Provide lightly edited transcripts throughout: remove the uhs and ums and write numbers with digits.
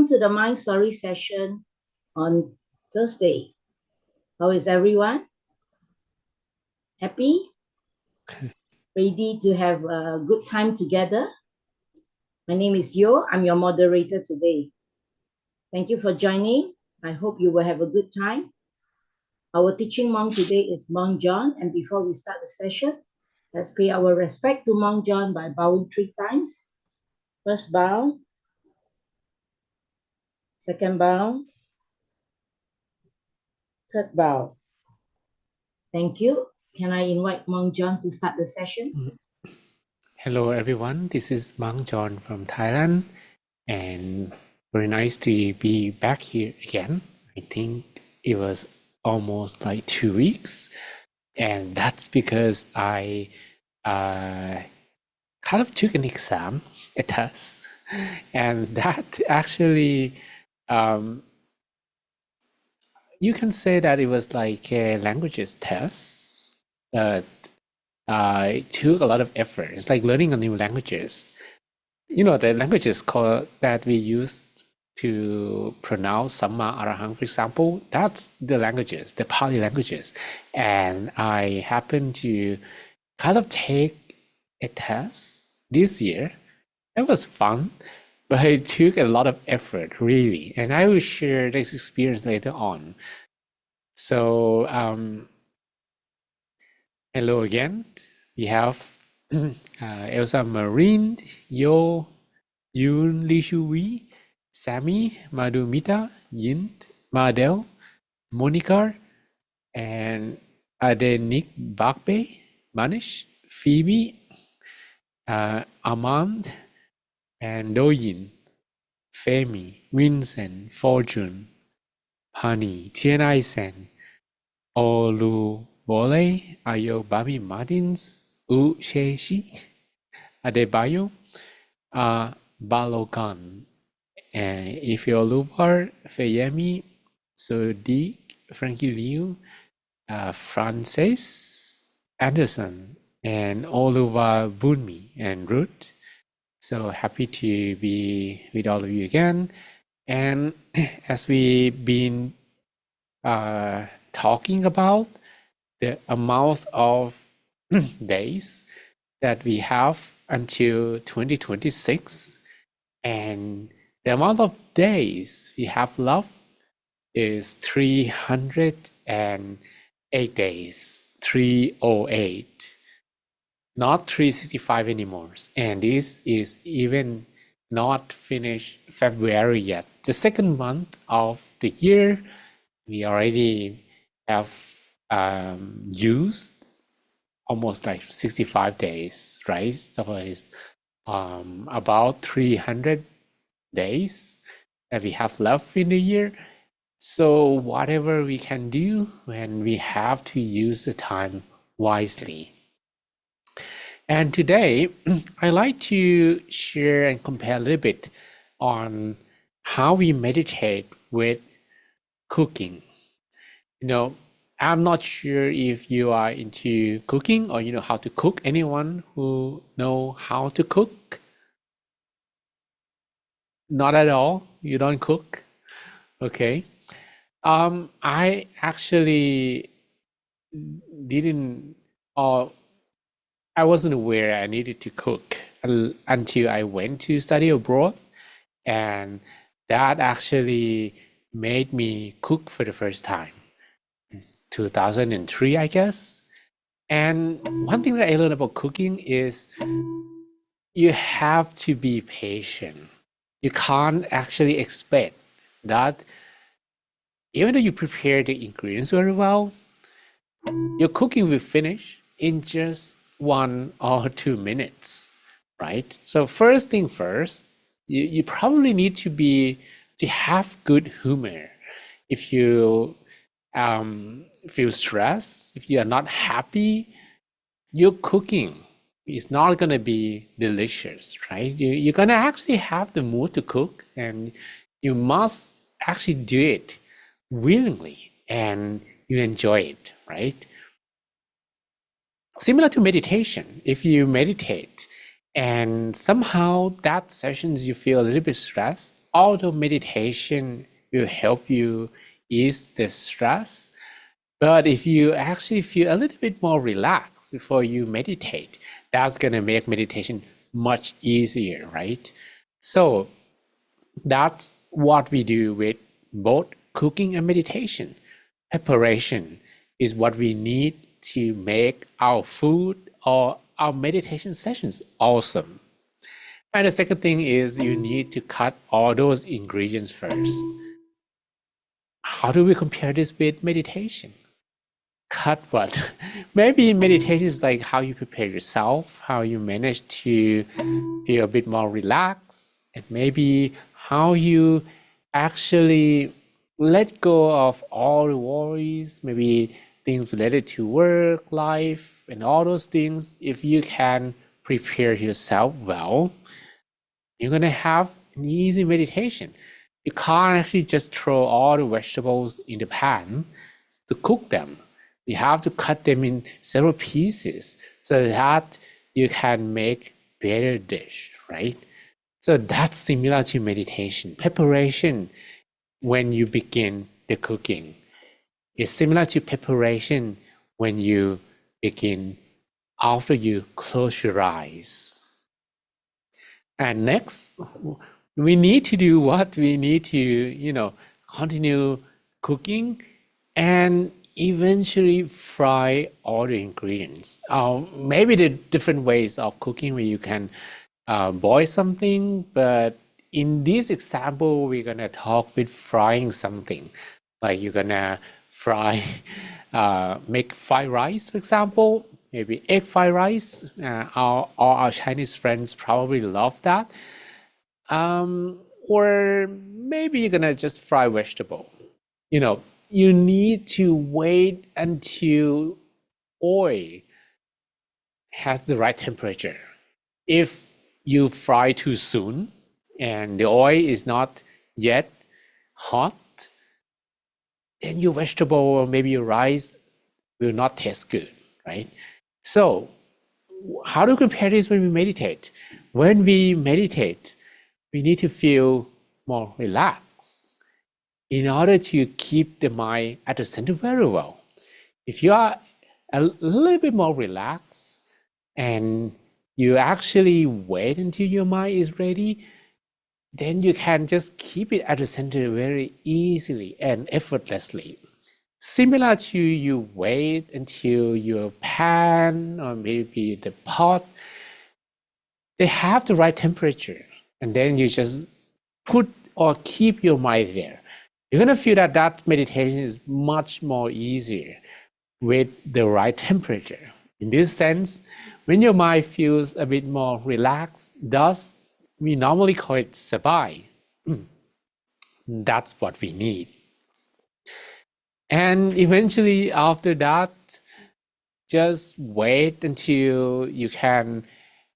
Welcome to the Mind Story session on Thursday. How is everyone? Happy? Ready to have a good time together? My name is Yo. I'm your moderator today. Thank you for joining. I hope you will have a good time. Our teaching monk today is Monk John. And before we start the session, let's pay our respect to Monk John by bowing 3 times. First bow. Second bow. Third bow. Thank you. Can I invite Monk John to start the session? Hello everyone, this is Mang John from Thailand, and very nice to be back here again. I think it was almost like 2 weeks, and that's because I kind of took an exam, a test, and that actually you can say that it was like a languages test, but it took a lot of effort. It's like learning a new languages. You know, the languages that we use to pronounce Samma Arahang, for example, that's the languages, the Pali languages. And I happened to kind of take a test this year. It was fun, but it took a lot of effort, really. And I will share this experience later on. So, hello again. We have Elsa Marine, Yo, Yoon Lee Shu Wee, Sammy, Madhumita, Yint, Madel, Monica, and Adenik Bakbe, Manish, Phoebe, Amand, and Doyin, Femi, Vincent, Fortune, Pani, Tianai Sen, Olu Bole, Ayo Bami Martins, U Sheshi, Adebayo, Balogan, Ifeolubar, Feyemi, Sodiq, Frankie Liu, Frances Anderson, and Oluwa Bunmi and Ruth. So happy to be with all of you again. And as we've been talking about the amount of days that we have until 2026, and the amount of days we have left is 308 days, 308, not 365 anymore. And this is even not finished February yet. The second month of the year, we already have used almost like 65 days, right? So it's about 300 days that we have left in the year. So whatever we can do, when we have to use the time wisely. And today, I like to share and compare a little bit on how we meditate with cooking. You know, I'm not sure if you are into cooking or you know how to cook. Anyone who know how to cook? Not at all. You don't cook? Okay. I actually didn't, or I wasn't aware I needed to cook until I went to study abroad, and that actually made me cook for the first time. 2003, I guess. And one thing that I learned about cooking is you have to be patient. You can't actually expect that even though you prepare the ingredients very well, your cooking will finish in just 1 or 2 minutes, right? So first thing first, you probably need to have good humor. If you feel stressed, if you are not happy, your cooking is not going to be delicious, right? You're going to actually have the mood to cook, and you must actually do it willingly and you enjoy it, right? Similar to meditation, if you meditate and somehow that sessions you feel a little bit stressed although meditation will help you ease the stress, but if you actually feel a little bit more relaxed before you meditate, that's going to make meditation much easier, right? So that's what we do with both cooking and meditation. Preparation is what we need to make our food or our meditation sessions awesome. And the second thing is you need to cut all those ingredients first. How do we compare this with meditation? Cut what? Maybe meditation is like how you prepare yourself, how you manage to feel a bit more relaxed, and maybe how you actually let go of all the worries, maybe things related to work, life, and all those things. If you can prepare yourself well, you're going to have an easy meditation. You can't actually just throw all the vegetables in the pan to cook them. You have to cut them in several pieces so that you can make better dish, right? So that's similar to meditation. Preparation when you begin the cooking is similar to preparation when you begin after you close your eyes. And next, we need to do what? We need to, continue cooking and eventually fry all the ingredients. Maybe the different ways of cooking where you can boil something, but in this example, we're gonna talk with frying something. Like you're gonna fry, make fried rice, for example, maybe egg fried rice. All our Chinese friends probably love that. Or maybe you're gonna just fry vegetable. You need to wait until oil has the right temperature. If you fry too soon and the oil is not yet hot, then your vegetable or maybe your rice will not taste good, right? So how to compare this when we meditate? When we meditate, we need to feel more relaxed in order to keep the mind at the center very well. If you are a little bit more relaxed and you actually wait until your mind is ready, then you can just keep it at the center very easily and effortlessly. Similar to you wait until your pan or maybe the pot, they have the right temperature, and then you just put or keep your mind there. You're going to feel that meditation is much more easier with the right temperature. In this sense, when your mind feels a bit more relaxed, thus we normally call it sabai. That's what we need. And eventually after that, just wait until you can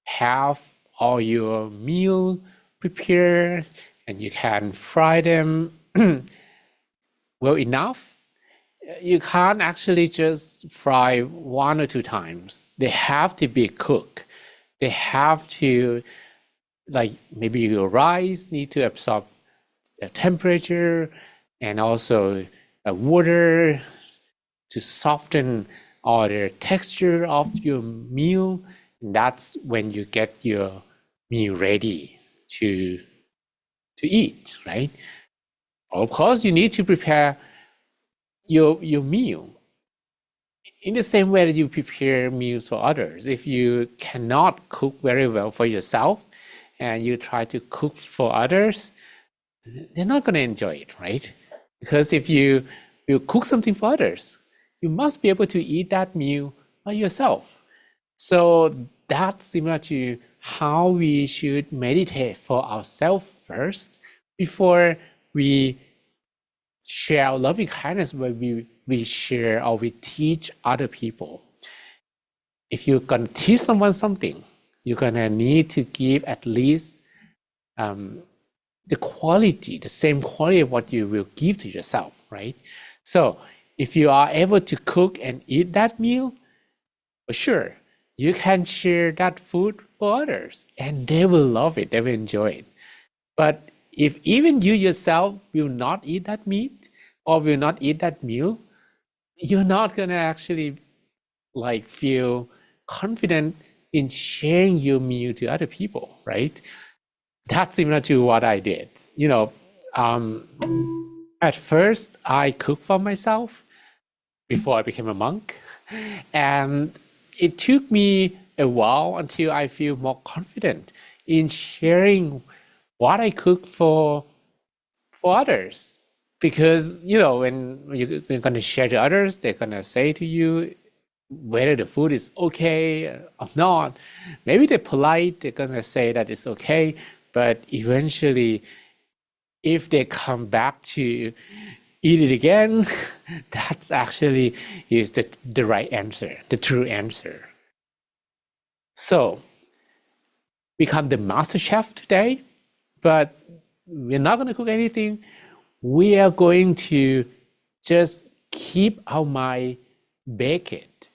have all your meal prepared and you can fry them well enough. You can't actually just fry 1 or 2 times. They have to be cooked. They have to, like maybe your rice need to absorb the temperature and also water to soften all the texture of your meal. And that's when you get your meal ready to eat, right? Of course, you need to prepare your meal in the same way that you prepare meals for others. If you cannot cook very well for yourself and you try to cook for others, they're not going to enjoy it, right? Because if you cook something for others, you must be able to eat that meal by yourself. So that's similar to how we should meditate for ourselves first before we share our loving kindness when we share or we teach other people. If you're going to teach someone something, you're going to need to give at least the quality, the same quality of what you will give to yourself, right? So if you are able to cook and eat that meal, for sure, you can share that food for others and they will love it, they will enjoy it. But if even you yourself will not eat that meat or will not eat that meal, you're not gonna actually like feel confident in sharing your meal to other people, right? That's similar to what I did. At first I cooked for myself before I became a monk, and it took me a while until I feel more confident in sharing what I cook for others. Because when you're going to share to others, they're going to say to you whether the food is okay or not. Maybe they're polite, they're going to say that it's okay, but eventually if they come back to eat it again, that's actually is the right answer, the true answer. So become the master chef today, but we're not going to cook anything. We are going to just keep our mind baked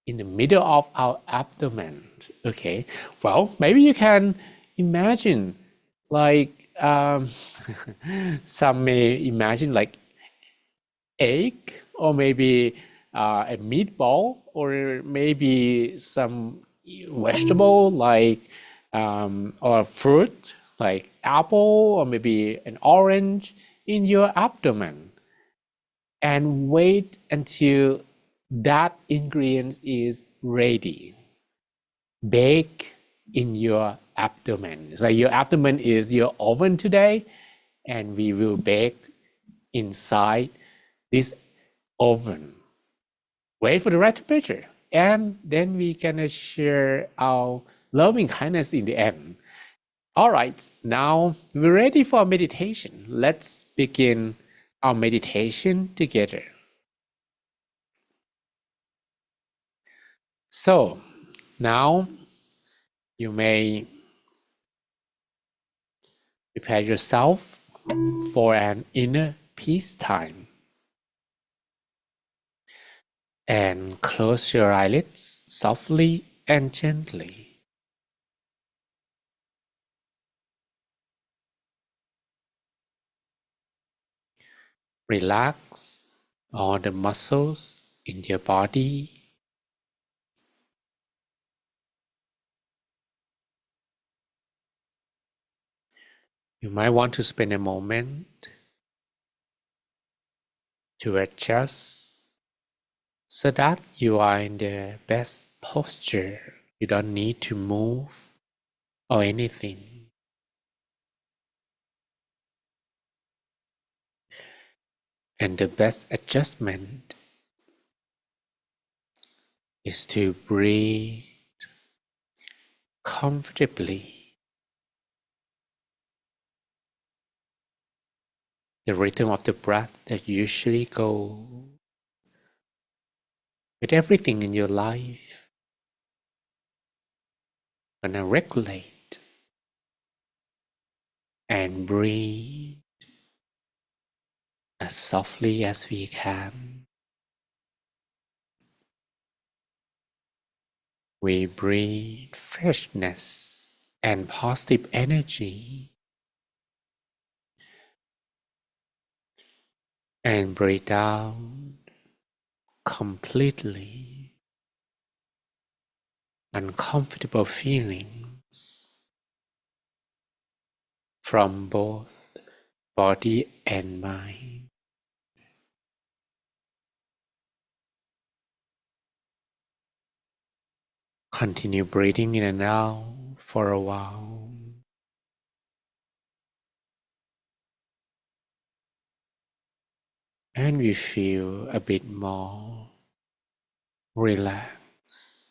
in the middle of our abdomen. Okay, well, maybe you can imagine like some may imagine like egg or maybe a meatball or maybe some vegetable like or fruit like apple or maybe an orange in your abdomen, and wait until that ingredient is ready. Bake in your abdomen. It's like your abdomen is your oven today, and we will bake inside this oven. Wait for the right temperature, and then we can share our loving kindness in the end. All right, now we're ready for meditation. Let's begin our meditation together. So now you may prepare yourself for an inner peace time and close your eyelids softly and gently. Relax all the muscles in your body. You might want to spend a moment to adjust so that you are in the best posture. You don't need to move or anything. And the best adjustment is to breathe comfortably. The rhythm of the breath that usually go with everything in your life. Gonna regulate and breathe as softly as we can. We breathe freshness and positive energy, and breathe down completely uncomfortable feelings from both body and mind. Continue breathing in and out for a while. And we feel a bit more relaxed.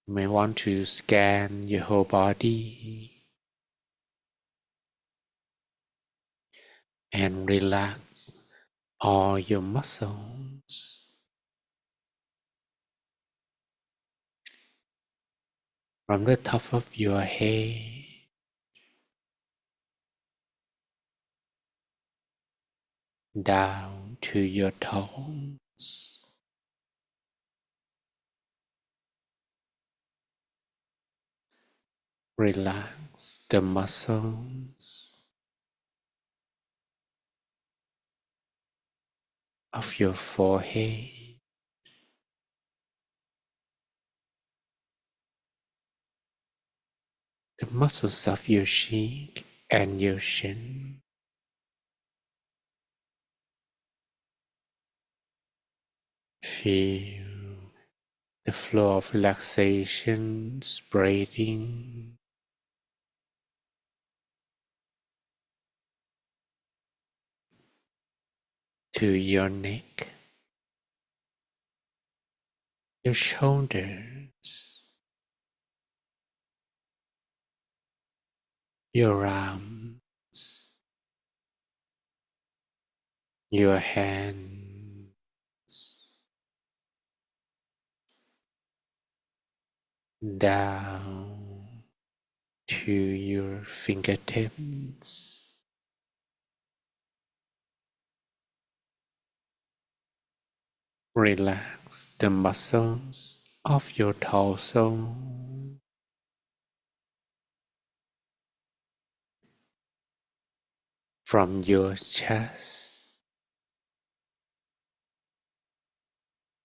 You may want to scan your whole body and relax all your muscles from the top of your head down to your toes. Relax the muscles of your forehead, the muscles of your cheek and your chin. Feel the flow of relaxation spreading to your neck, your shoulders, your arms, your hands, down to your fingertips. Relax the muscles of your torso from your chest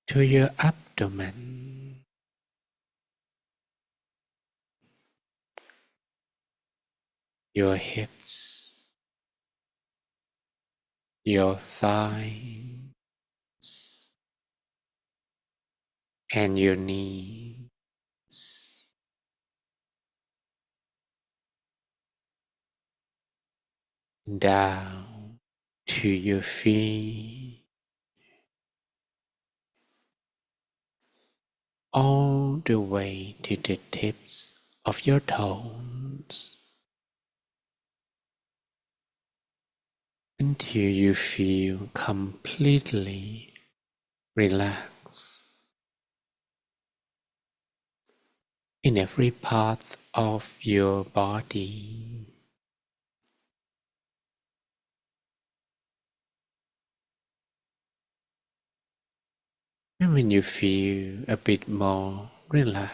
to your abdomen, your hips, your thighs, and your knees. Down to your feet, all the way to the tips of your toes, until you feel completely relaxed in every part of your body. And when you feel a bit more relaxed,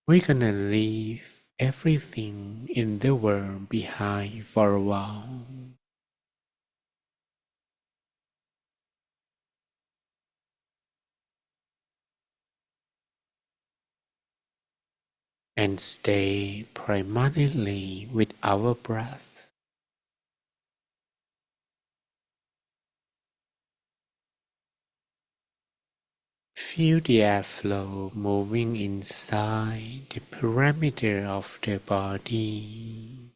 we're gonna leave everything in the world behind for a while and stay primarily with our breath. Feel the airflow moving inside the perimeter of the body.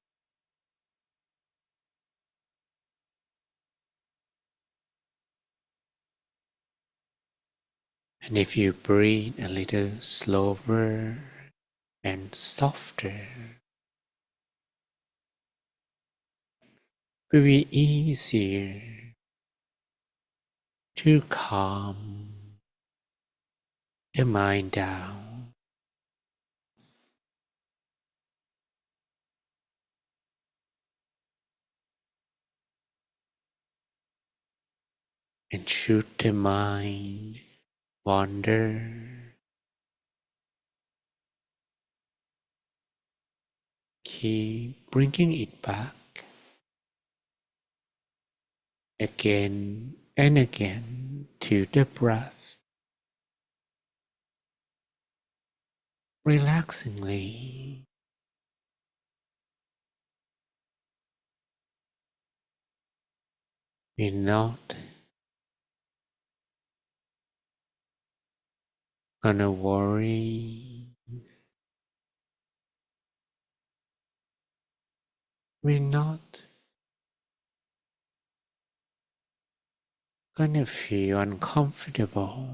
And if you breathe a little slower and softer, it will be easier to calm the mind down and should the mind wander, keep bringing it back again and again to the breath, relaxingly. We're not gonna worry. We're not gonna feel uncomfortable.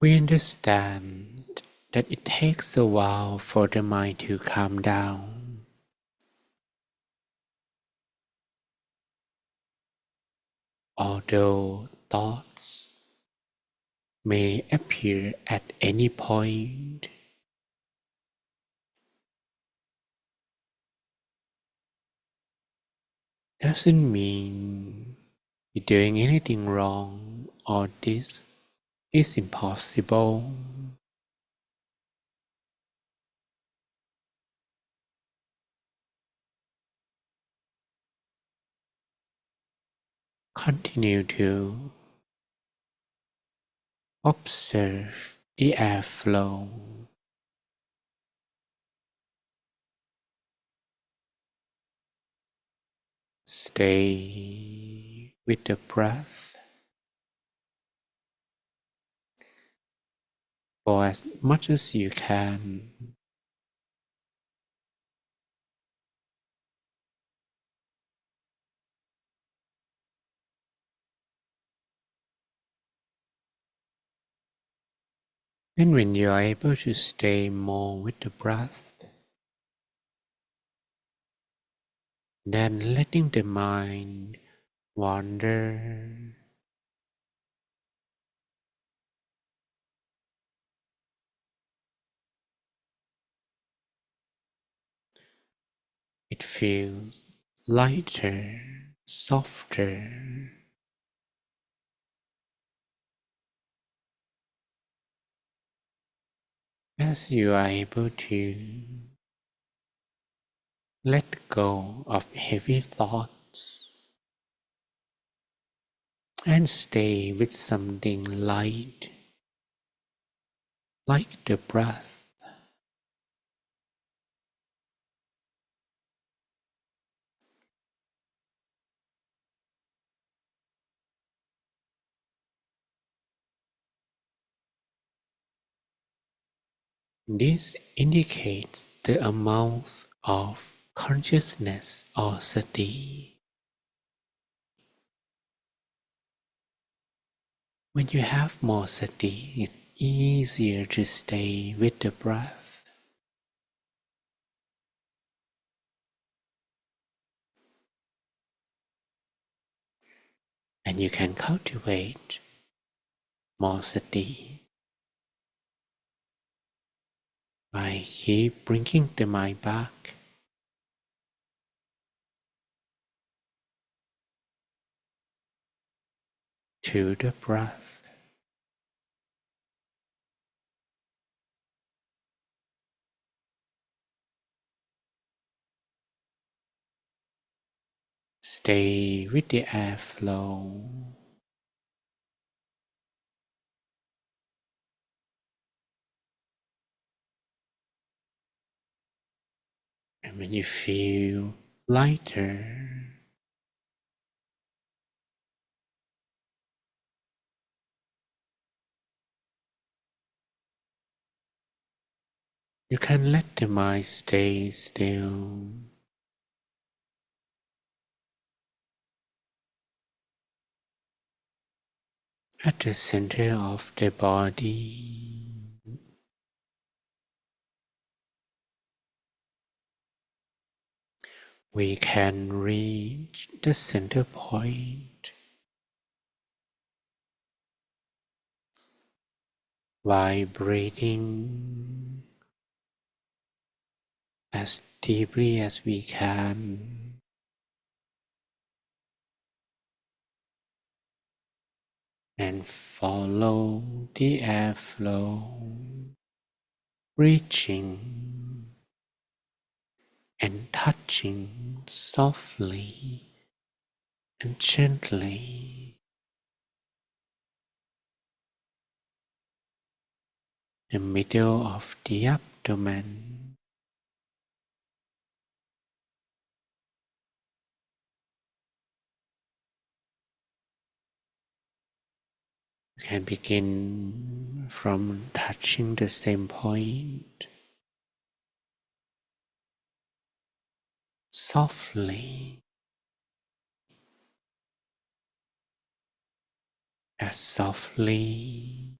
We understand that it takes a while for the mind to calm down. Although thoughts may appear at any point, doesn't mean be doing anything wrong or this is impossible. Continue to observe the airflow. Stay with the breath for as much as you can. And when you are able to stay more with the breath, then letting the mind wander, it feels lighter, softer, as you are able to let go of heavy thoughts and stay with something light, like the breath. This indicates the amount of consciousness or sati. When you have more sati, it's easier to stay with the breath. And you can cultivate more sati by keep bringing the mind back to the breath. Stay with the airflow. And when you feel lighter, you can let the mind stay still. At the center of the body, we can reach the center point by breathing as deeply as we can and follow the airflow, reaching and touching softly and gently the middle of the abdomen. You can begin from touching the same point softly, as softly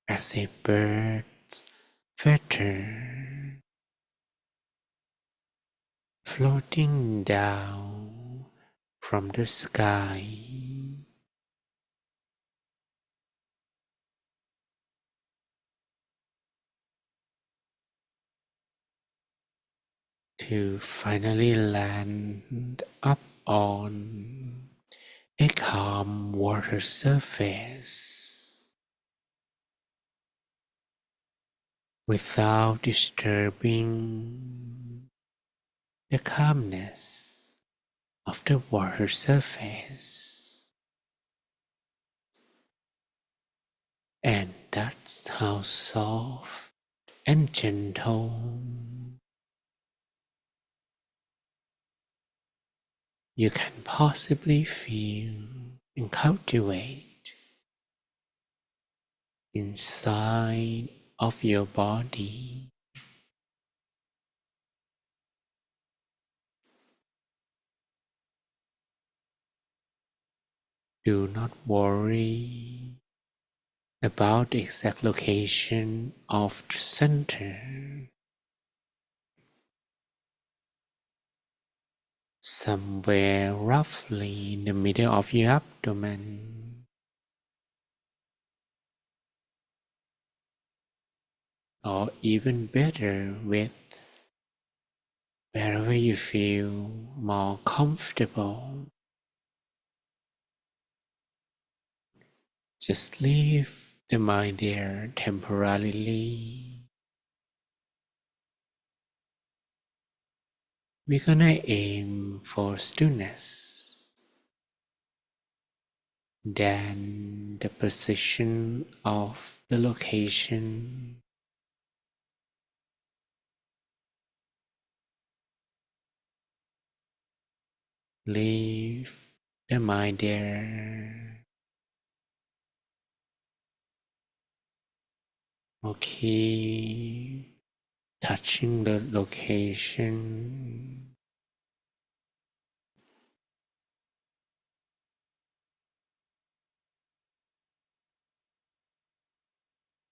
as a bird's feather floating down from the sky to finally land up on a calm water surface without disturbing the calmness of the water surface. And that's how soft and gentle you can possibly feel and cultivate inside of your body. Do not worry about the exact location of the center. Somewhere roughly in the middle of your abdomen, or even better with wherever you feel more comfortable. Just leave the mind there temporarily. We're gonna aim for stillness. Then the position of the location. Leave the mind there. Okay, touching the location.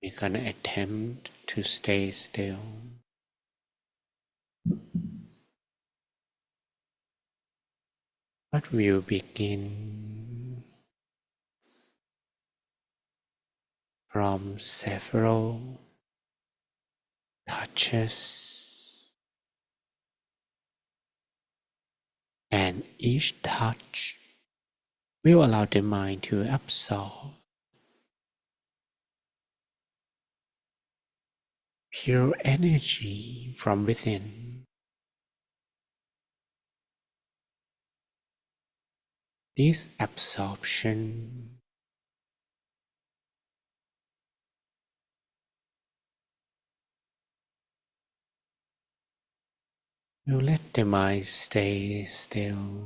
We're gonna attempt to stay still. But we'll begin from several touches, and each touch will allow the mind to absorb pure energy from within. This absorption will let the mind stay still.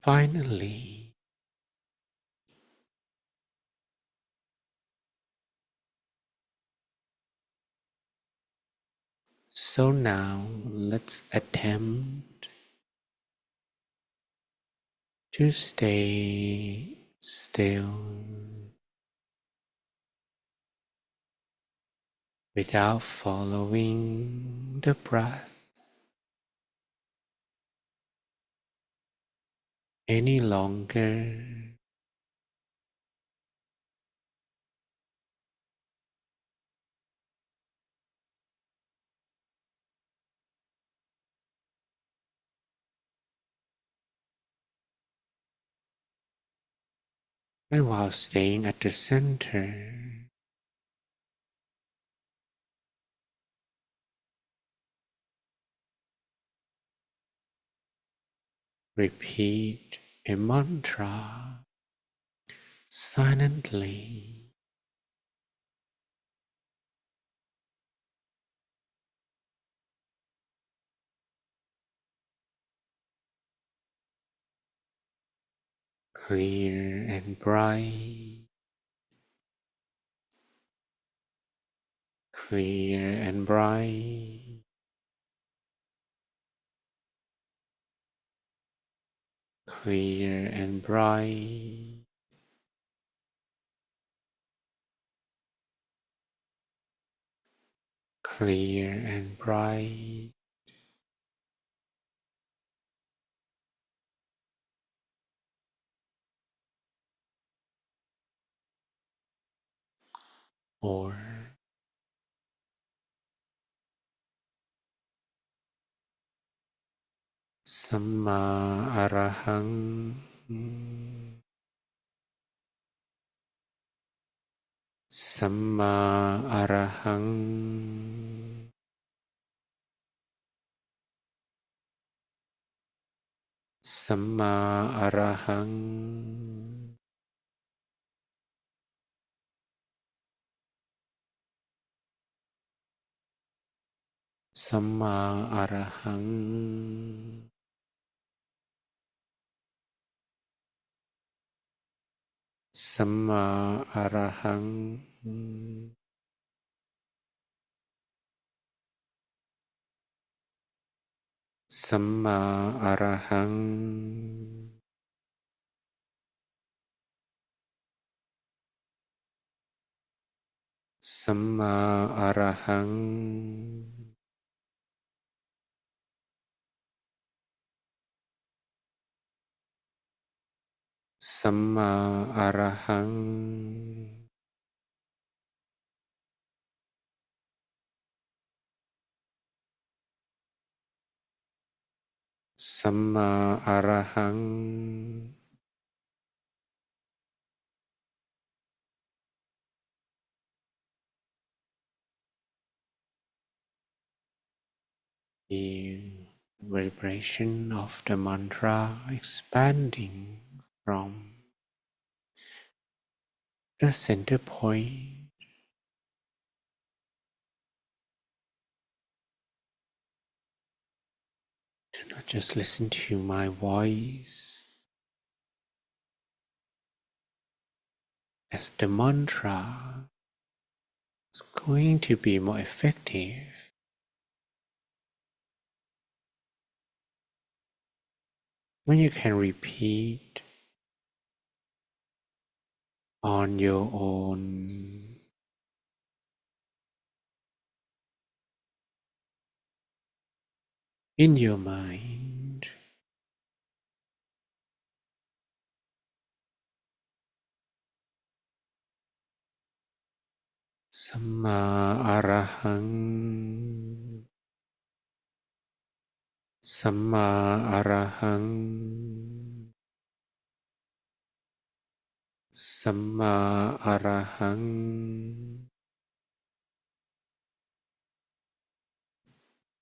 Finally, so now let's attempt to stay still without following the breath any longer. And while staying at the center, repeat a mantra silently. Clear and bright, clear and bright, clear and bright, clear and bright. Or สัมมาอรหังสัมมาอรหังสัมมาอรหังสัมมาอรหังสัมมาอรหังสัมมาอรหังสัมมาอรหังสัมมาอรหังสัมมาอรหัง The vibration of the mantra expanding from the center point. Do not just listen to my voice as the mantra is going to be more effective when you can repeat on your own in your mind. Samma arahang, Samma arahang, Samma arahang,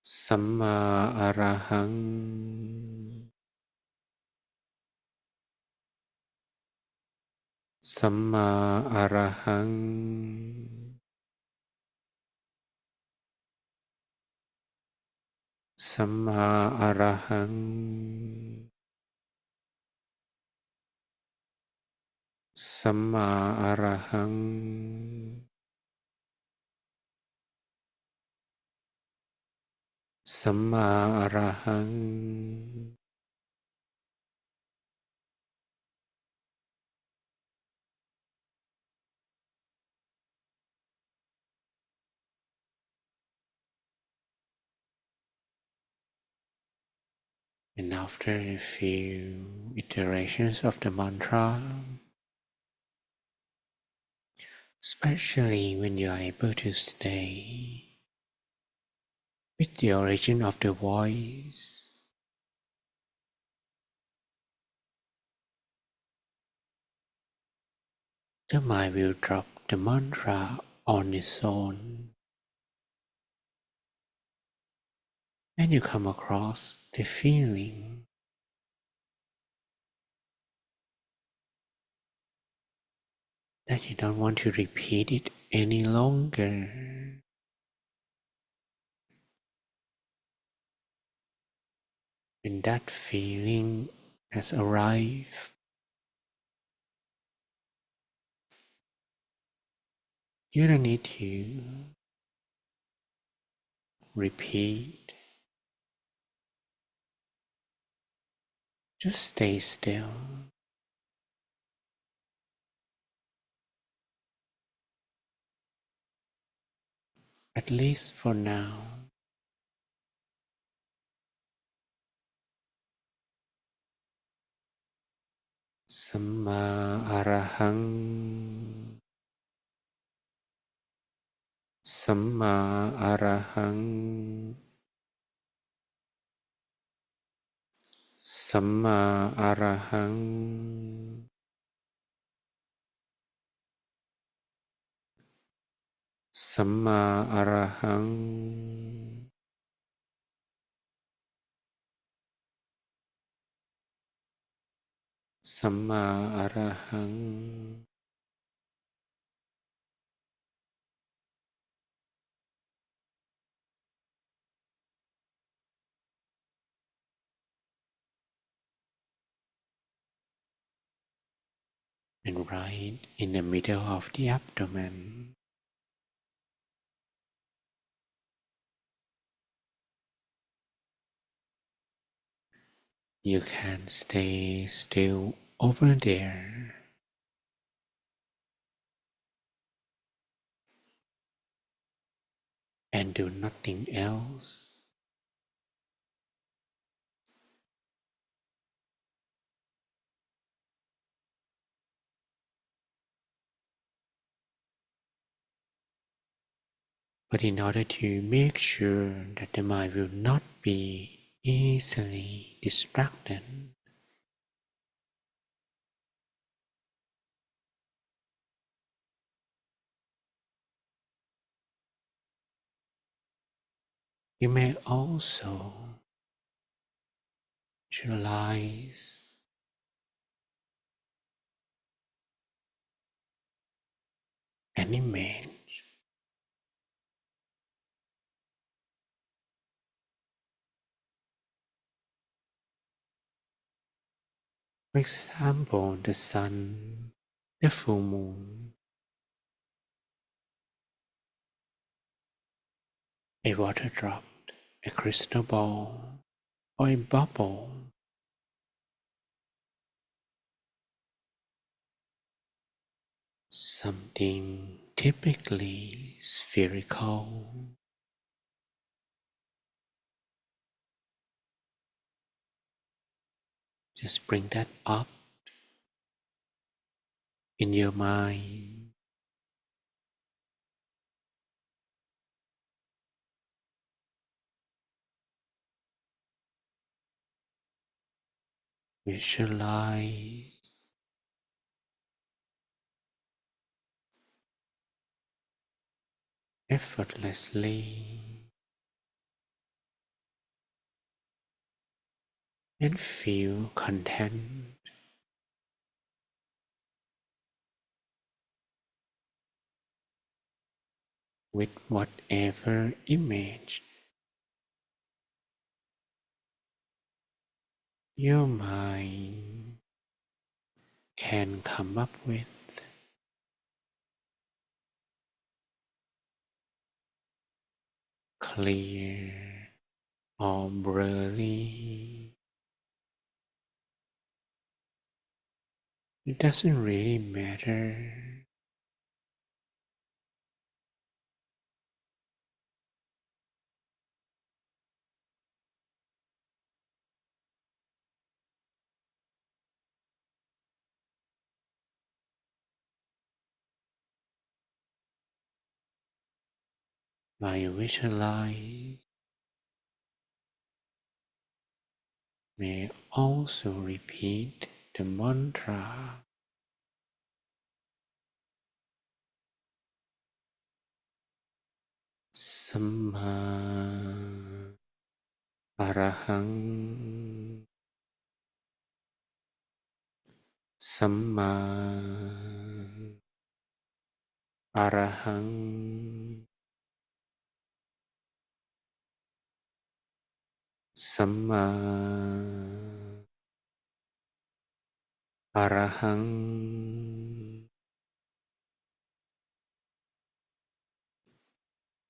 Samma arahang, Samma arahang, Samma arahang, Samma arahang, Samma arahang, and after a few iterations of the mantra, especially when you are able to stay with the origin of the voice, the mind will drop the mantra on its own, and you come across the feeling that you don't want to repeat it any longer. When that feeling has arrived, you don't need to repeat. Just stay still. At least for now. Samma arahang, Samma arahang, สัมมาอะระหังสัมมาอะระหังสัมมาอะระหัง and right in the middle of the abdomen. You can stay still over there and do nothing else. But in order to make sure that the mind will not be easily distracted, you may also visualize an image. For example, the sun, the full moon, a water drop, a crystal ball, or a bubble. Something typically spherical. Just bring that up in your mind. Visualize effortlessly and feel content with whatever image your mind can come up with. Clear or blurry, it doesn't really matter. While you visualize, may also repeat the mantra Samma Arahang Samma Arahang Samma Arahang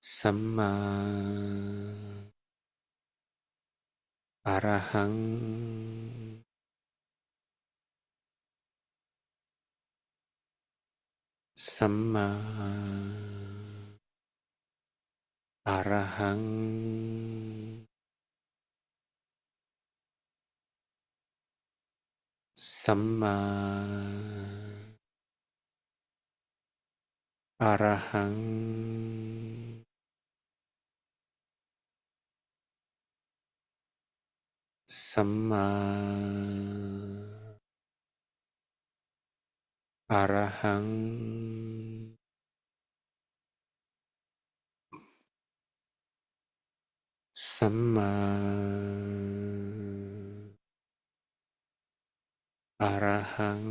Samma Arahang Samma Arahang Samma Arahang สัมมาอะระหังสัมมาอะระหัง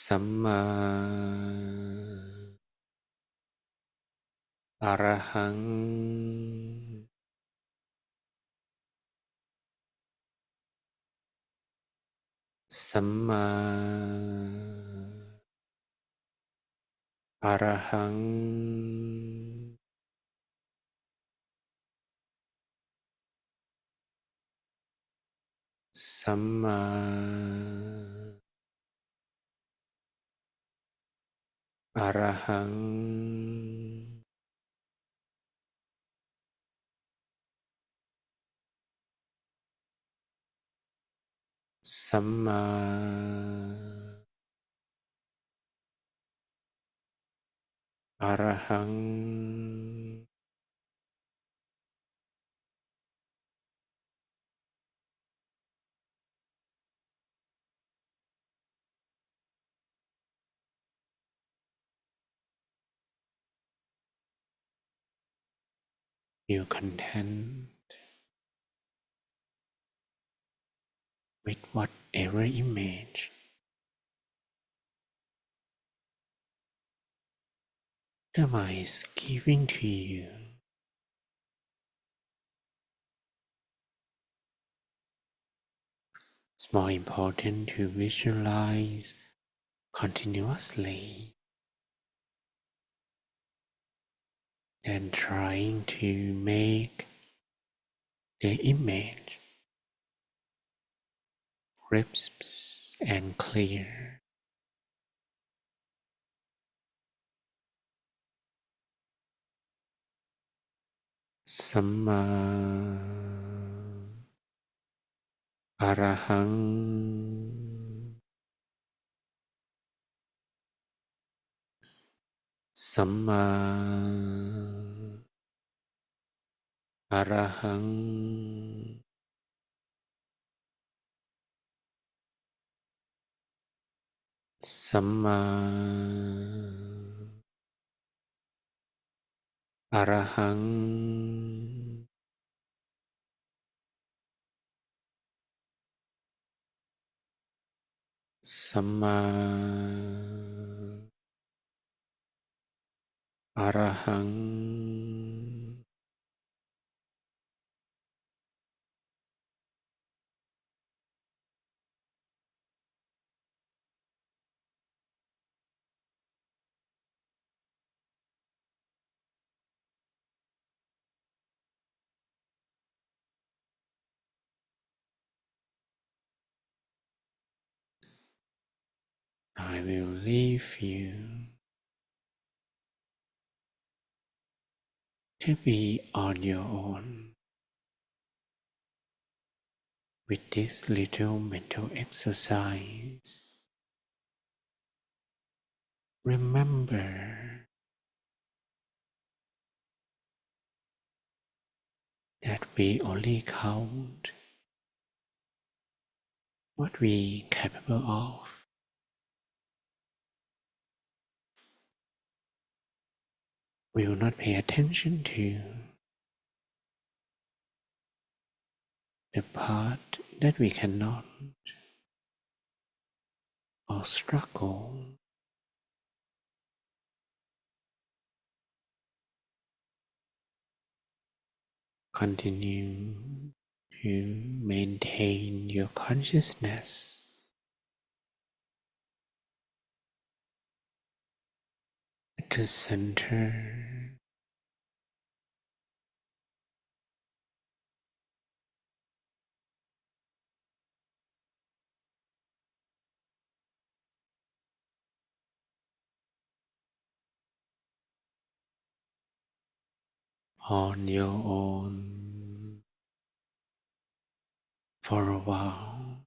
สัมมาอะระหังสัมมาอะระหังสัมมาอะระหัง สัมมาอะระหัง Feel content with whatever image the mind is giving to you. It's more important to visualize continuously than trying to make the image crisp and clear. Samma Arahang Samma Arahang Samma Arahang Samma Arahang I will leave you to be on your own with this little mental exercise. Remember that we only count what we capable of. We will not pay attention to the part that we cannot or struggle. Continue to maintain your consciousness at the center on your own for a while.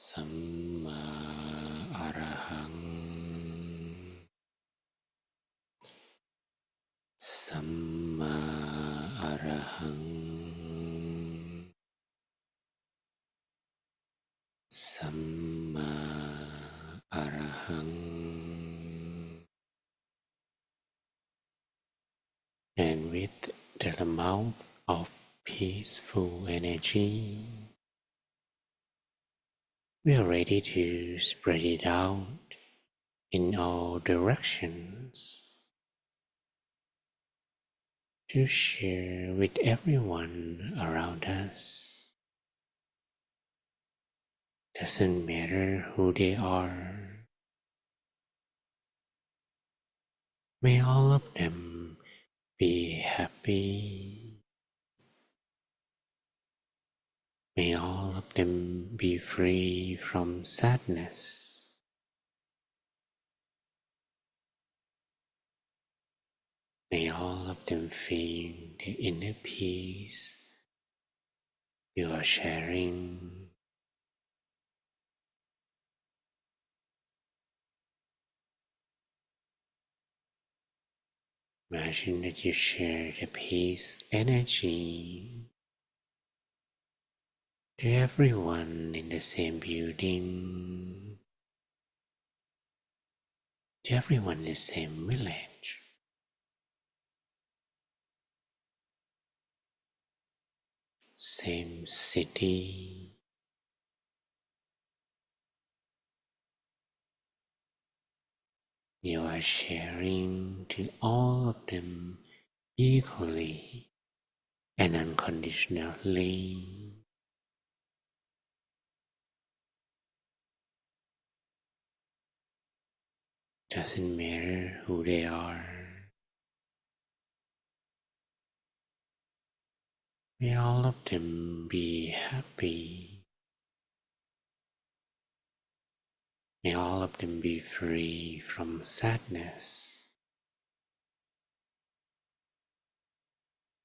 สัมมาอรหังสัมมาอรหังสัมมาอรหัง and with the amount of peaceful energy, we are ready to spread it out in all directions to share with everyone around us. Doesn't matter who they are, may all of them be happy. May all of them be free from sadness. May all of them feel the inner peace you are sharing. Imagine that you share the peace energy to everyone in the same building, to everyone in the same village, same city. You are sharing to all of them equally and unconditionally. Doesn't matter who they are. May all of them be happy. May all of them be free from sadness.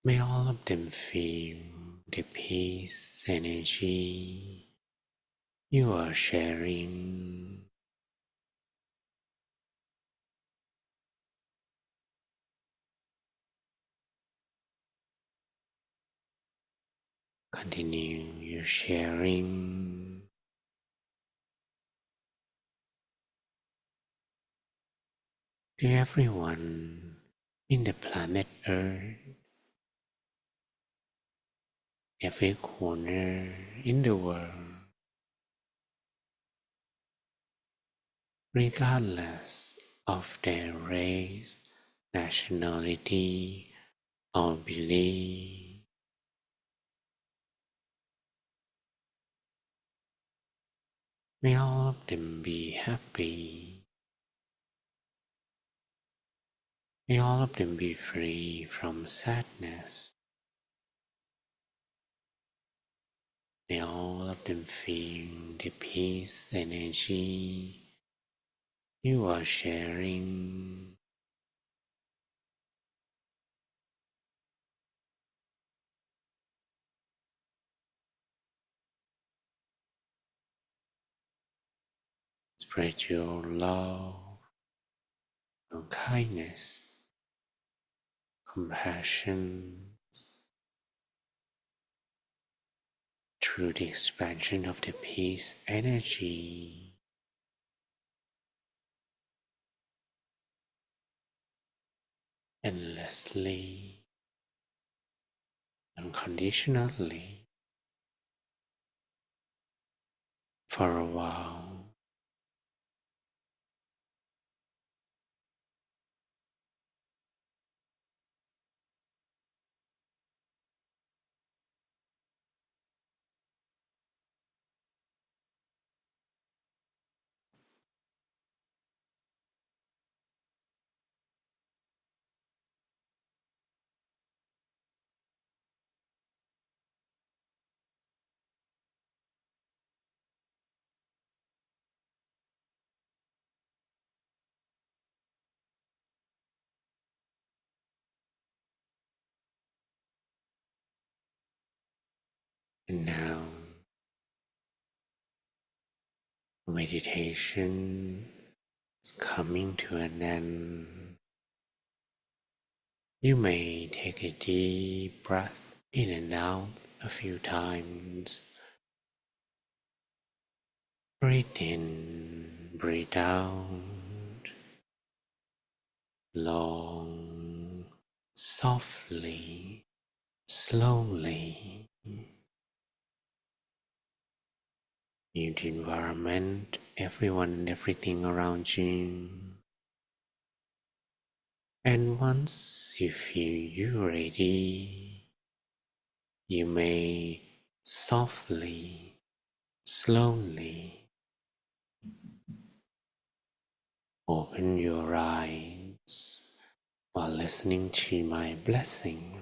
May all of them feel the peace energy you are sharing. Continue your sharing to everyone in the planet Earth, every corner in the world, regardless of their race, nationality, or belief. May all of them be happy. May all of them be free from sadness. May all of them feel the peace energy you are sharing. Spread your love, your kindness, compassion through the expansion of the peace energy. Endlessly, unconditionally, for a while. And now, meditation is coming to an end, you may take a deep breath in and out a few times. Breathe in, breathe out, long, softly, slowly. Mute the environment, everyone and everything around you. And once you feel you're ready, you may softly, slowly open your eyes while listening to my blessing.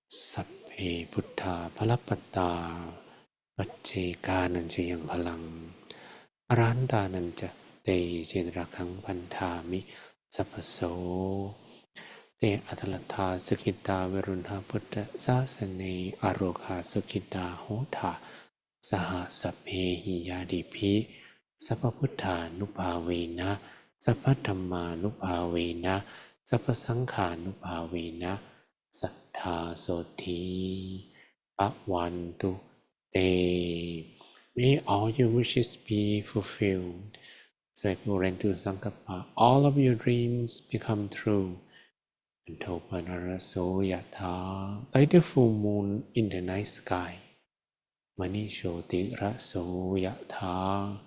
Sapphe Buddha Palappata Paccekanan Jayang Palang Arantanan Te Jenrakang Pantami Sappaso Te Atalata Sukita Verunha Buddha Sasane Aroka Sukita Hota Saha Sapphe Hiyadipi Sappaputtha Nupavena Sappathamma Nupavena Sappasangha Nupavena Sattha Soti Bhagwantu Te. May all your wishes be fulfilled. Srepurentu Sankappa, all of your dreams become true. Antopanaraso Yatha, like the full moon in the night sky. Manishoti Raso Yatha,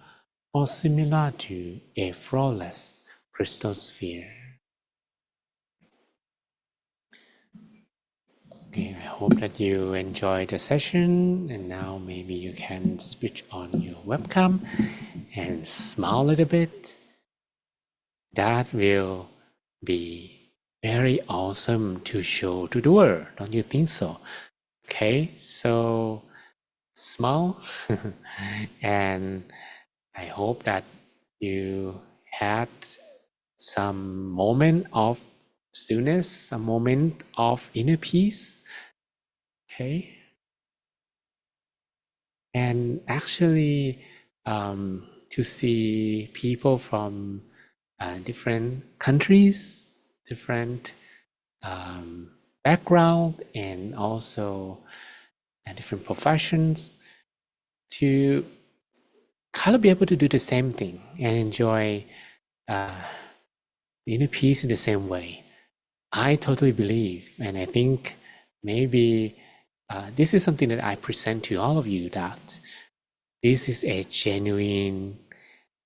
or similar to a flawless crystal sphere. Okay, I hope that you enjoyed the session, and now maybe you can switch on your webcam and smile a little bit. That will be very awesome to show to the world, don't you think so? Okay, so smile and I hope that you had some moment of stillness, a moment of inner peace. Okay, and actually to see people from different countries, different background, and also different professions, to kind of be able to do the same thing and enjoy the inner peace in the same way. I totally believe, and I think maybe this is something that I present to all of you, that this is a genuine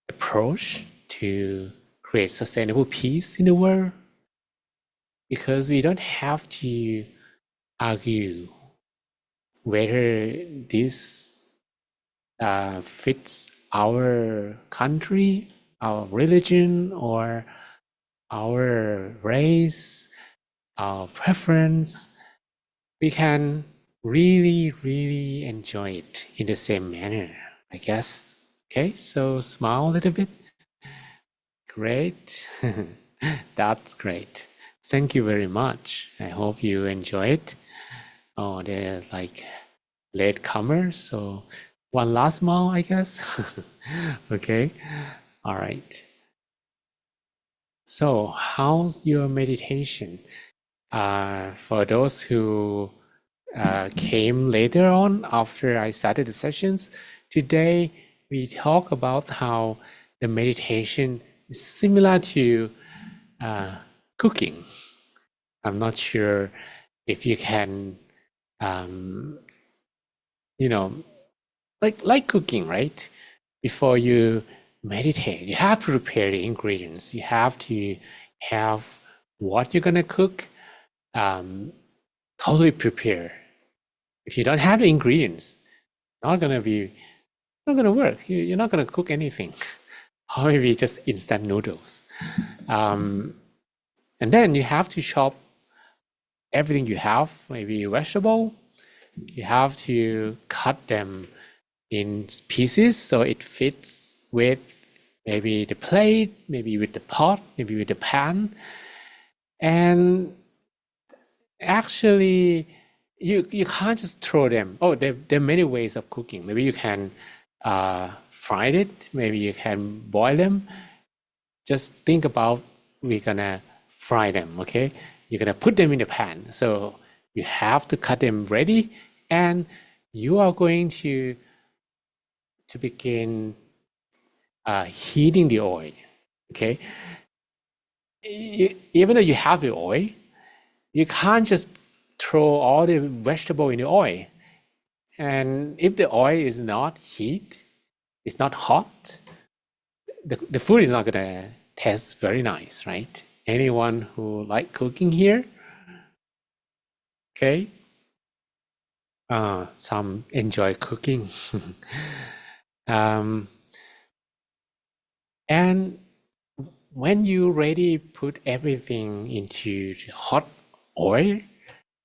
approach to create sustainable peace in the world, because we don't have to argue whether this fits our country, our religion, or our race, our preference. We can really enjoy it in the same manner, I guess. Okay, so smile a little bit. Great. That's great. Thank you very much. I hope you enjoy it. Oh, they're like latecomers, so one last smile, I guess. Okay, all right. So how's your meditation? For those who came later on after I started the sessions, today we talk about how the meditation is similar to cooking. I'm not sure if you can, like cooking, right? Before you meditate, you have to prepare the ingredients. You have to have what you're gonna cook totally prepare. If you don't have the ingredients, not gonna work. You're not gonna cook anything. Or maybe just instant noodles. And then you have to chop everything you have, maybe vegetable. You have to cut them in pieces so it fits with maybe the plate, maybe with the pot, maybe with the pan. And actually, you can't just throw them. Oh, there are many ways of cooking. Maybe you can fried it. Maybe you can boil them. Just think about we're gonna fry them, okay? You're gonna put them in the pan. So you have to cut them ready, and you are going to begin heating the oil, okay? Even though you have the oil, you can't just throw all the vegetable in the oil. And if the oil is not heat, it's not hot, the food is not gonna taste very nice, right? Anyone who like cooking here? Okay. Some enjoy cooking. And when you already put everything into the hot oil,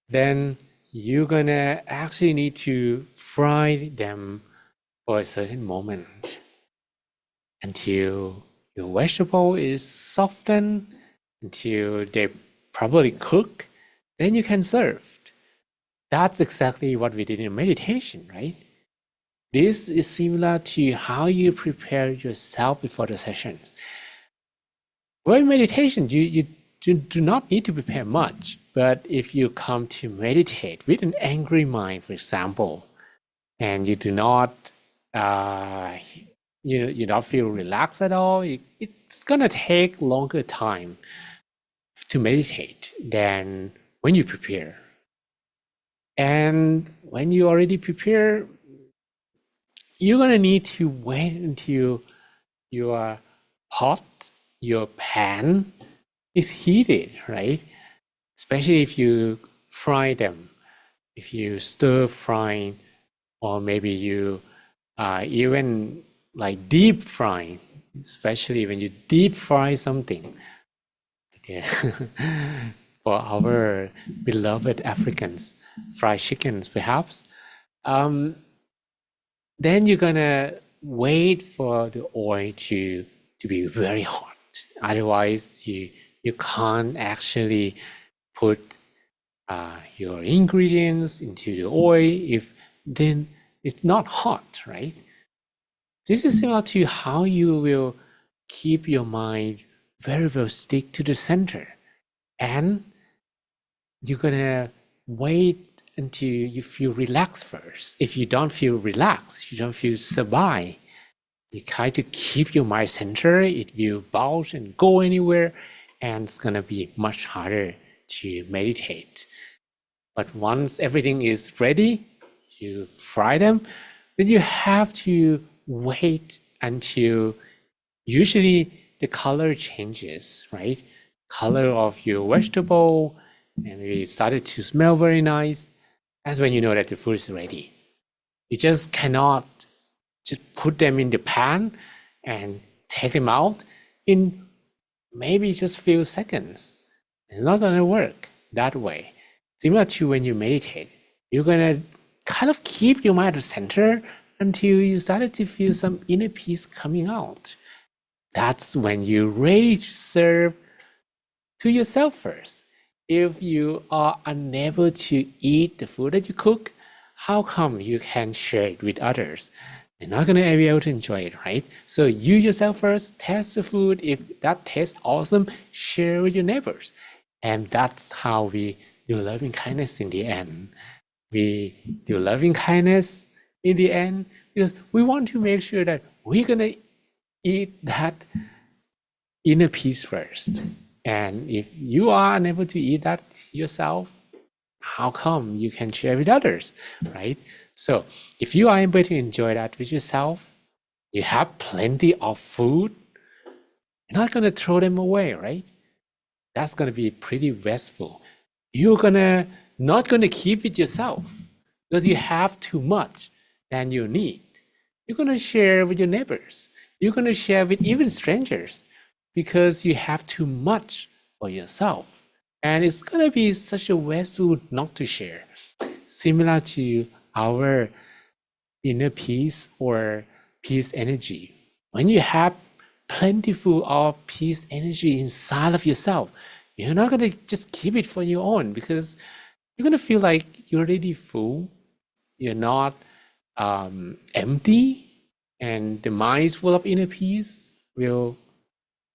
then you're gonna actually need to fry them for a certain moment until your vegetable is softened, until they properly cook, then you can serve. That's exactly what we did in meditation, right? This is similar to how you prepare yourself before the sessions. Well, in meditation, you do not need to prepare much, but if you come to meditate with an angry mind, for example, and you do not you don't feel relaxed at all, it's gonna take longer time to meditate than when you prepare. And when you already prepare, you're gonna need to wait until your pot, your pan is heated, right? Especially if you fry them, if you stir fry, or maybe you even like deep frying, especially when you deep fry something. Yeah. For our beloved Africans, fried chickens perhaps. Then you're gonna wait for the oil to be very hot. Otherwise, you can't actually put your ingredients into the oil if then it's not hot, right? This is similar to how you will keep your mind very well stick to the center, and you're gonna wait until you feel relaxed first. If you don't feel relaxed, if you don't feel sabai, you try to keep your mind centered, it will bounce and go anywhere, and it's gonna be much harder to meditate. But once everything is ready, you fry them, then you have to wait until usually the color changes, right? Color of your vegetable, and it started to smell very nice. That's when you know that the food is ready. You just cannot just put them in the pan and take them out in maybe just few seconds. It's not gonna work that way. Similar to when you meditate, you're gonna kind of keep your mind at the center until you started to feel some inner peace coming out. That's when you're ready to serve to yourself first. If you are unable to eat the food that you cook, how come you can share it with others? You're not gonna be able to enjoy it, right? So you yourself first, test the food. If that tastes awesome, share with your neighbors. And that's how we do loving kindness in the end. We do loving kindness in the end because we want to make sure that we're gonna eat that inner peace first. And if you are unable to eat that yourself, how come you can share with others, right? So if you are able to enjoy that with yourself, you have plenty of food, you're not gonna throw them away, right? That's gonna be pretty wasteful. You're not gonna keep it yourself because you have too much than you need. You're gonna share with your neighbors. You're gonna share with even strangers because you have too much for yourself. And it's gonna be such a wasteful not to share. Similar to our inner peace or peace energy. When you have plentiful of peace energy inside of yourself, you're not gonna just keep it for your own because you're gonna feel like you're already full. You're not empty. and the mind is full of inner peace, we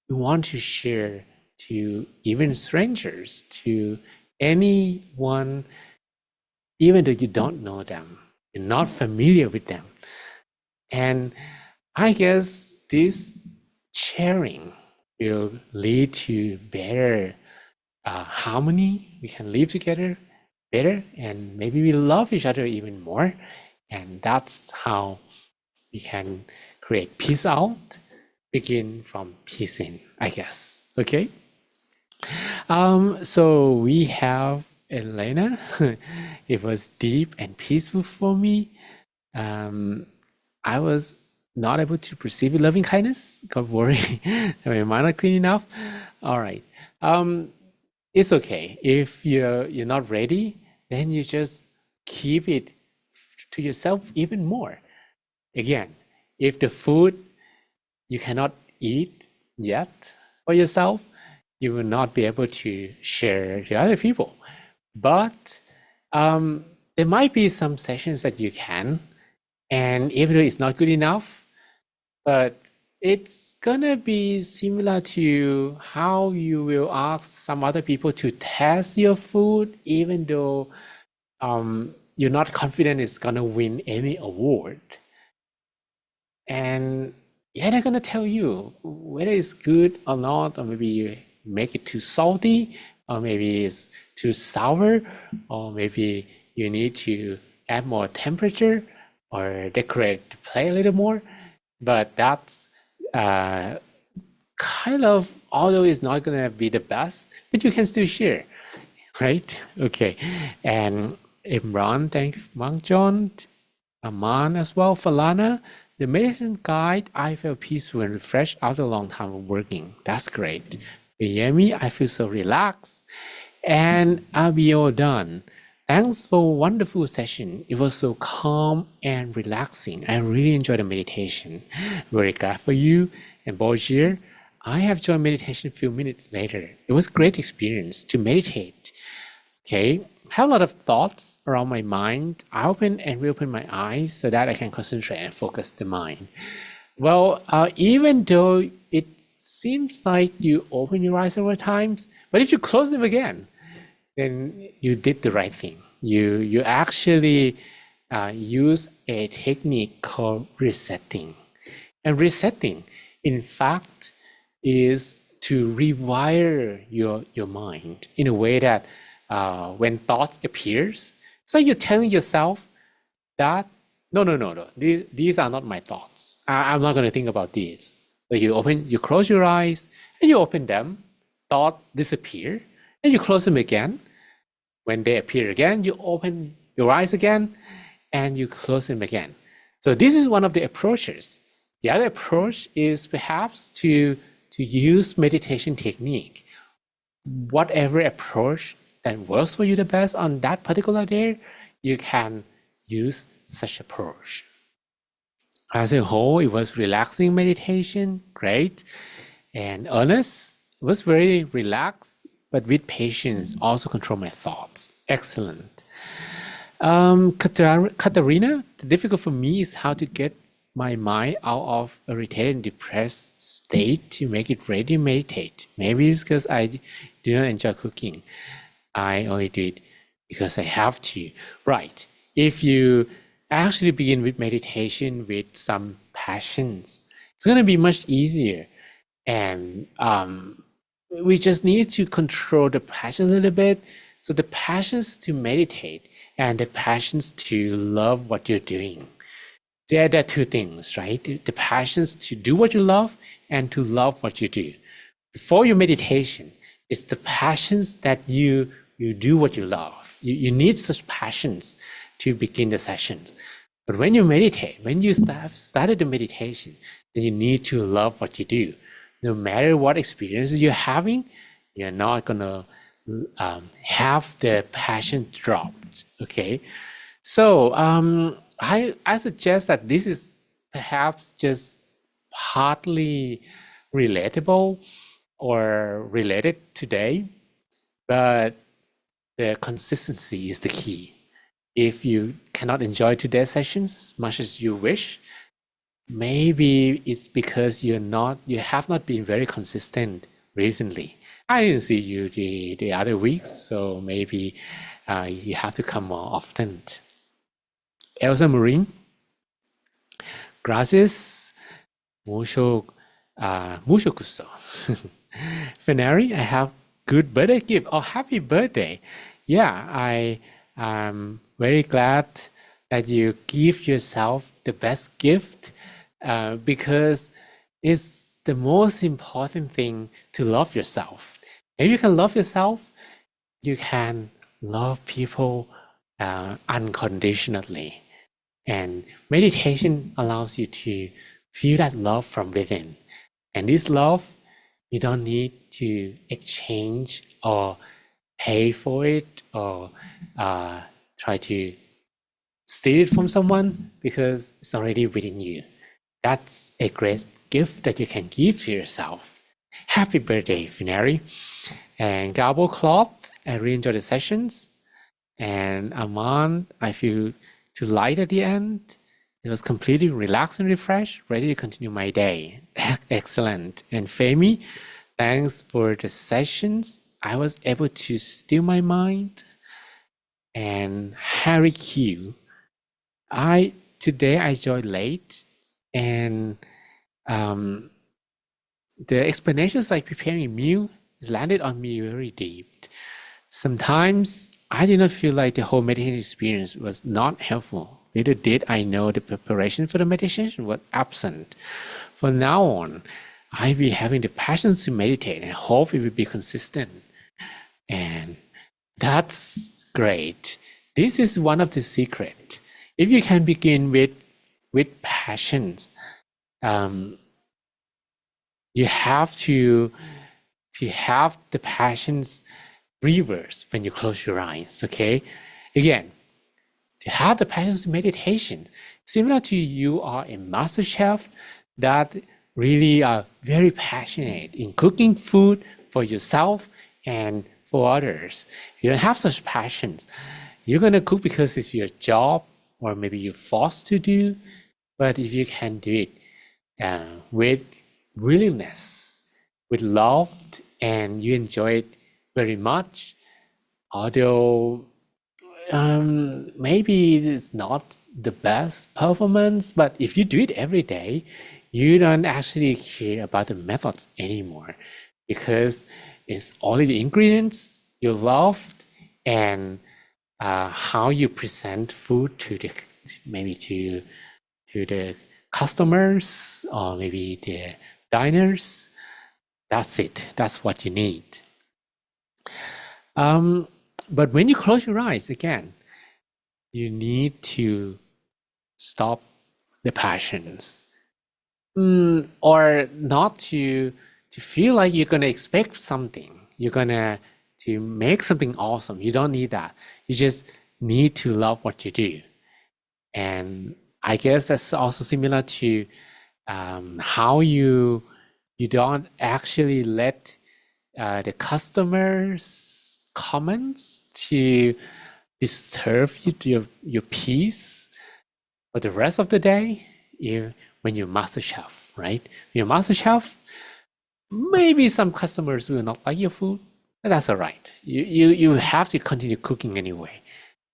want to share to even strangers, to anyone, even though you don't know them, you're not familiar with them. And I guess this sharing will lead to better harmony. We can live together better, and maybe we love each other even more. And that's how we can create peace out, begin from peace in, I guess. Okay. So we have Elena. It was deep and peaceful for me. I was not able to perceive loving kindness. Got worried. My mind not clean enough. All right. It's okay if you're not ready. Then you just keep it to yourself even more. Again, if the food you cannot eat yet for yourself, you will not be able to share to other people. But there might be some sessions that you can, and even though it's not good enough, but it's gonna be similar to how you will ask some other people to test your food, even though you're not confident it's gonna win any award. And yeah, they're gonna tell you whether it's good or not, or maybe you make it too salty, or maybe it's too sour, or maybe you need to add more temperature or decorate the plate a little more. But that's kind of, although it's not gonna be the best, but you can still share, right? Okay, and Imran, thank you, Monk John, Aman as well, Falana. The meditation guide, I feel peaceful and refreshed after a long time of working. That's great. Yemi, I feel so relaxed. And Abio done. Thanks for a wonderful session. It was so calm and relaxing. I really enjoyed the meditation. Very glad for you. And Bojir, I have joined meditation a few minutes later. It was a great experience to meditate. Okay, I have a lot of thoughts around my mind. I open and reopen my eyes so that I can concentrate and focus the mind. Well, even though it seems like you open your eyes several times, but if you close them again, then you did the right thing. You actually use a technique called resetting. And resetting, in fact, is to rewire your mind in a way that when thoughts appears, so you're telling yourself that no, these are not my thoughts. I'm not going to think about these. So you close your eyes and you open them. Thoughts disappear and you close them again. When they appear again, you open your eyes again and you close them again. So this is one of the approaches. The other approach is perhaps to use meditation technique. Whatever approach that works for you the best on that particular day, you can use such approach. As a whole, it was relaxing meditation, great. And Ernest was very relaxed, but with patience, also control my thoughts. Excellent. Katarina, the difficult for me is how to get my mind out of a irritated and depressed state to make it ready to meditate. Maybe it's because I do not enjoy cooking. I only do it because I have to. Right. If you actually begin with meditation with some passions, it's going to be much easier. And we just need to control the passion a little bit. So the passions to meditate and the passions to love what you're doing. There are two things, right? The passions to do what you love and to love what you do. Before your meditation, it's the passions that you do what you love. You need such passions to begin the sessions. But when you meditate, when you started the meditation, then you need to love what you do. No matter what experiences you're having, you're not gonna have the passion dropped. Okay, so I suggest that this is perhaps just partly relatable or related today, but the consistency is the key. If you cannot enjoy today's sessions as much as you wish, maybe it's because you have not been very consistent recently. I didn't see you the other weeks, so maybe you have to come more often. Elsa Marine, gracias, mucho gusto. Fenari, I have good birthday gift. Oh, happy birthday. Yeah, I'm very glad that you give yourself the best gift because it's the most important thing to love yourself. If you can love yourself, you can love people unconditionally. And meditation allows you to feel that love from within. And this love, you don't need to exchange or pay for it or try to steal it from someone because it's already within you. That's a great gift that you can give to yourself. Happy birthday, Finari. And Gabo Cloth, I really enjoyed the sessions. And Aman, I feel too light at the end. It was completely relaxed and refreshed, ready to continue my day. Excellent. And Femi, thanks for the sessions. I was able to still my mind. And Harry Q, today I joined late, and the explanations like preparing a meal has landed on me very deep. Sometimes I did not feel like the whole meditation experience was not helpful. Little did I know the preparation for the meditation was absent. From now on, I'll be having the passion to meditate and hope it will be consistent. And that's great. This is one of the secrets. If you can begin with passions, you have to have the passions reverse when you close your eyes, okay? Again, to have the passions to meditation, similar to you are a master chef that really are very passionate in cooking food for yourself and for others. You don't have such passions. You're gonna cook because it's your job or maybe you're forced to do, but if you can do it with willingness, with love, and you enjoy it very much, although maybe it's not the best performance, but if you do it every day, you don't actually care about the methods anymore because it's only the ingredients you loved and how you present food to the customers or maybe the diners. That's it. That's what you need. But when you close your eyes, again, you need to stop the passions, or not to feel like you're gonna expect something. You're gonna to make something awesome. You don't need that. You just need to love what you do. And I guess that's also similar to how you don't actually let the customers' comments to disturb your peace for the rest of the day. When you're master chef, right? When you're master chef, maybe some customers will not like your food, but that's all right. You have to continue cooking anyway.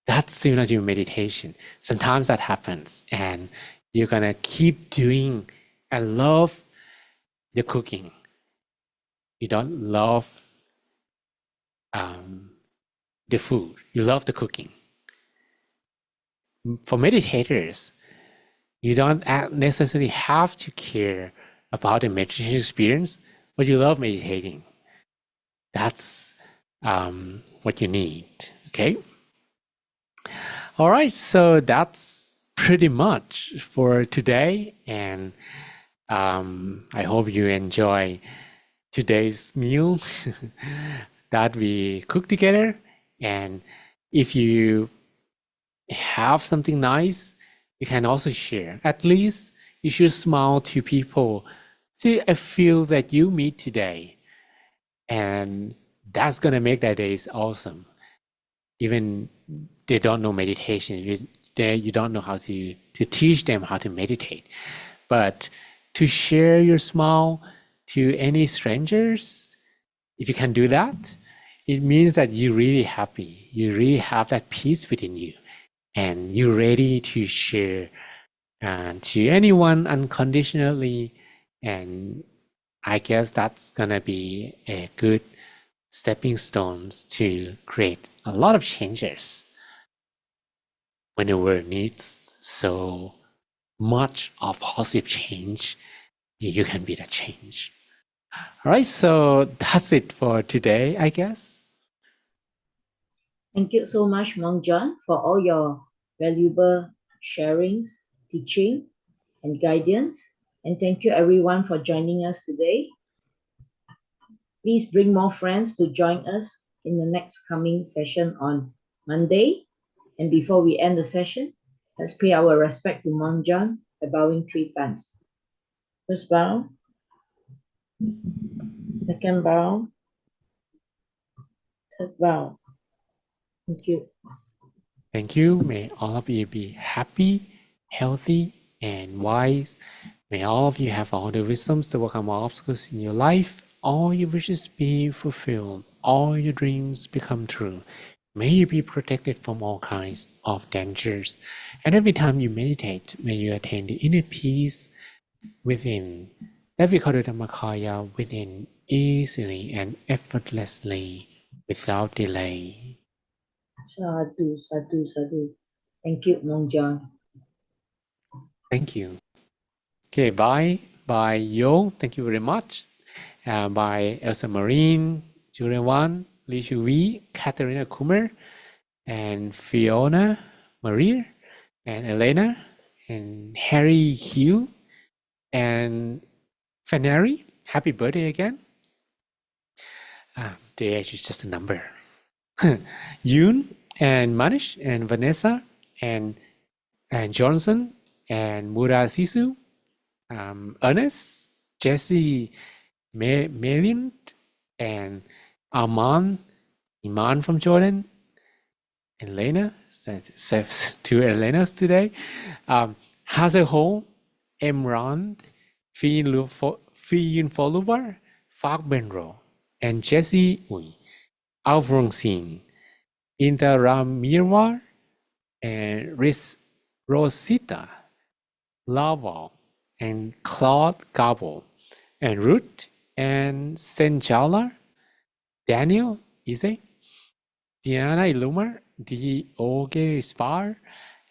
That's similar to meditation. Sometimes that happens, and you're gonna keep doing and love the cooking. You don't love the food. You love the cooking. For meditators, you don't necessarily have to care about the meditation experience, but you love meditating. That's what you need, okay? All right, so that's pretty much for today, and I hope you enjoy today's meal that we cooked together. And if you have something nice, you can also share. At least you should smile to people to feel that you meet today, and that's gonna make their days awesome. Even they don't know meditation, you don't know how to teach them how to meditate, But to share your smile to any strangers, if you can do that, it means that you're really happy. You really have that peace within you, and you're ready to share to anyone unconditionally. And I guess that's gonna be a good stepping stones to create a lot of changes when the world needs so much of positive change. You can be that change. All right, so that's it for today, I guess. Thank you so much, Monk John, for all your valuable sharings, teaching, and guidance. And thank you everyone for joining us today. Please bring more friends to join us in the next coming session on Monday. And before we end the session, let's pay our respect to Monk John by bowing 3 times. First bow, second bow, third bow. Thank you. Thank you. May all of you be happy, healthy, and wise. May all of you have all the wisdoms to overcome all obstacles in your life. All your wishes be fulfilled. All your dreams become true. May you be protected from all kinds of dangers. And every time you meditate, may you attain the inner peace within, that we call the Dhammakaya, within easily and effortlessly, without delay. Sadhu, sadhu, sadhu. Thank you, Monk John. Thank you. Okay, bye. Bye, Yo. Thank you very much. Bye, Elsa Marine, Julian Wan, Li Shuvi, Katerina Kummer, and Fiona Maria, and Elena, and Harry Hugh, and Faneri. Happy birthday again. The age is just a number. Yoon, and Manish, and Vanessa, and Johnson, and Mura Sisu, Ernest, Jesse Meliant, and Arman, Iman from Jordan, and Lena, two Elenas today. Hazel Emran, Fiyin Follower, Fak Benro, and Jesse Ui, Alfonsine, Interamirwar, and Rosita, Laval, and Claude Gabo, and Ruth, and Senjala, Daniel, Ise, Diana Ilumar, Dioge Spar,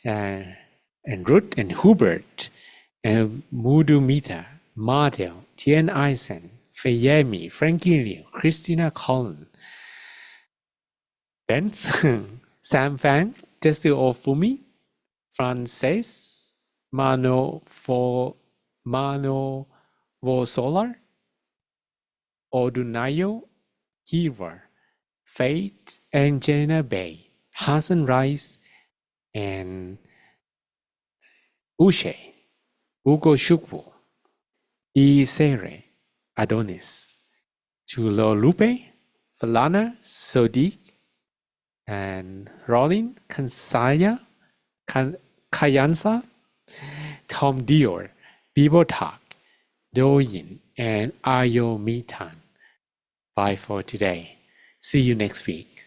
and Ruth, and Hubert, and Mudumita, Mardel, Tien Eisen, Fayemi, Frankie Liu, Christina Collin, Benz, Sam Fang, Tessie Ofumi, Frances, Mano Vosolar, Odunayo, Hiver, Fate, and Jenna Bay, Hassan Rice, and Uche, Ugo Shukwu, Isere, Adonis, Tulolupe, Falana, Sodiq, and Rolin, Kansaya, Kayansa, Tom Dior, Bibo Tak, Doyin, and Ayo Mitan. Bye for today. See you next week.